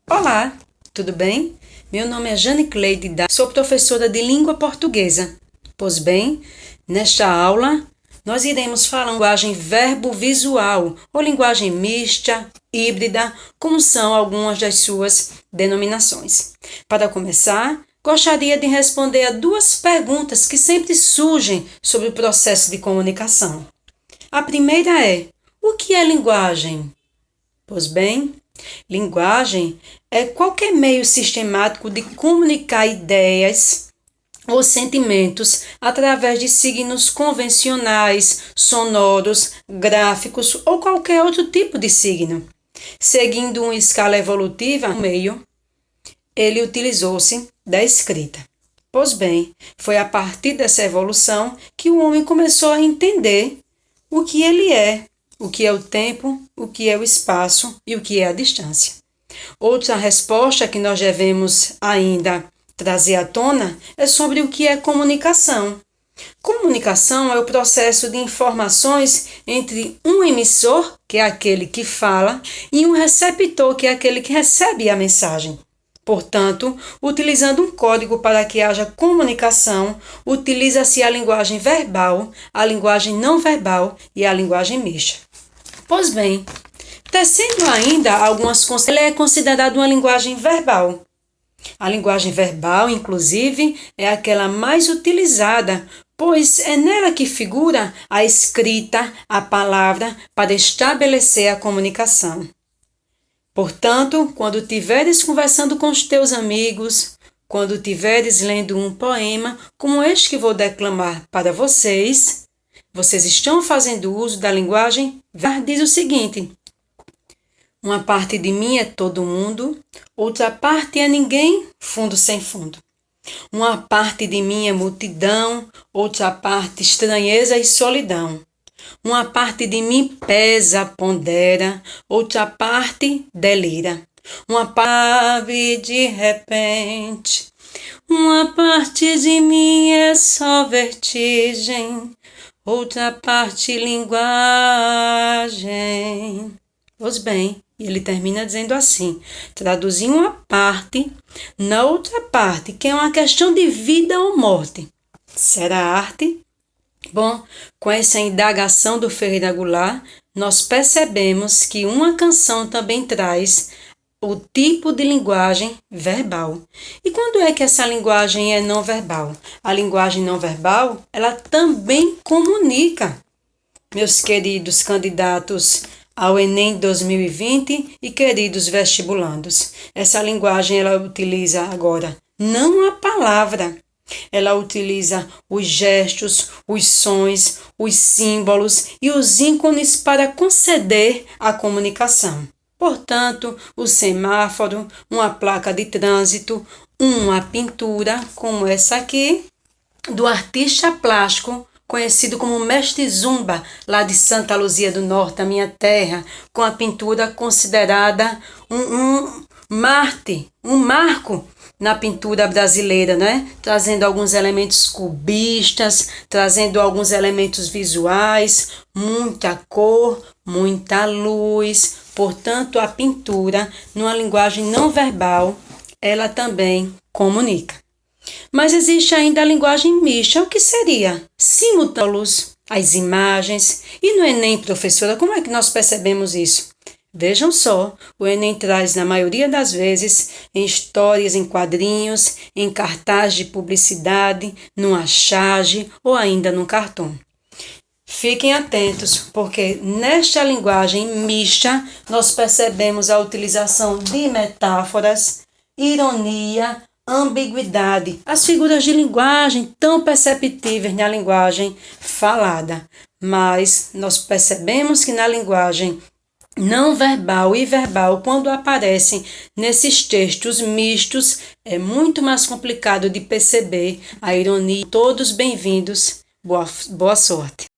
Olá, tudo bem? Meu nome é Jane Cleide, sou professora de língua portuguesa. Pois bem, nesta aula nós iremos falar linguagem verbo-visual ou linguagem mista, híbrida, como são algumas das suas denominações. Para começar, gostaria de responder a duas perguntas que sempre surgem sobre o processo de comunicação. A primeira é: o que é linguagem? Pois bem, linguagem é qualquer meio sistemático de comunicar ideias ou sentimentos através de signos convencionais, sonoros, gráficos ou qualquer outro tipo de signo. Seguindo uma escala evolutiva, no meio, ele utilizou-se da escrita. Pois bem, foi a partir dessa evolução que o homem começou a entender o que ele é, o que é o tempo, o que é o espaço e o que é a distância. Outra resposta que nós devemos ainda trazer à tona é sobre o que é comunicação. Comunicação é o processo de informações entre um emissor, que é aquele que fala, e um receptor, que é aquele que recebe a mensagem. Portanto, utilizando um código para que haja comunicação, utiliza-se a linguagem verbal, a linguagem não verbal e a linguagem mista. Pois bem, tecendo ainda algumas considerações, ela é considerada uma linguagem verbal. A linguagem verbal, inclusive, é aquela mais utilizada, pois é nela que figura a escrita, a palavra, para estabelecer a comunicação. Portanto, quando estiveres conversando com os teus amigos, quando estiveres lendo um poema, como este que vou declamar para vocês estão fazendo uso da linguagem verbal. Diz o seguinte: uma parte de mim é todo mundo, outra parte é ninguém, fundo sem fundo. Uma parte de mim é multidão, outra parte estranheza e solidão. Uma parte de mim pesa, pondera, outra parte delira. Uma parte de repente, uma parte de mim é só vertigem, outra parte linguagem. Pois bem, ele termina dizendo assim: traduzir uma parte na outra parte, que é uma questão de vida ou morte. Será arte? Bom, com essa indagação do Ferreira Goulart, nós percebemos que uma canção também traz o tipo de linguagem verbal. E quando é que essa linguagem é não verbal? A linguagem não verbal, ela também comunica. Meus queridos candidatos ao Enem 2020 e queridos vestibulandos, essa linguagem ela utiliza agora não a palavra, ela utiliza os gestos, os sons, os símbolos e os ícones para conceder a comunicação. Portanto, o semáforo, uma placa de trânsito, uma pintura como essa aqui, do artista plástico conhecido como Mestre Zumba, lá de Santa Luzia do Norte, a minha terra, com a pintura considerada um marco na pintura brasileira, né? Trazendo alguns elementos cubistas, trazendo alguns elementos visuais, muita cor, muita luz. Portanto, a pintura, numa linguagem não verbal, ela também comunica. Mas existe ainda a linguagem mista. O que seria? Simultâneos, as imagens. E no Enem, professora, como é que nós percebemos isso? Vejam só, o Enem traz, na maioria das vezes, em histórias em quadrinhos, em cartaz de publicidade, numa charge ou ainda num cartão. Fiquem atentos, porque nesta linguagem mista, nós percebemos a utilização de metáforas, ironia, ambiguidade, as figuras de linguagem tão perceptíveis na linguagem falada. Mas nós percebemos que na linguagem não verbal e verbal, quando aparecem nesses textos mistos, é muito mais complicado de perceber a ironia. Todos bem-vindos, boa sorte.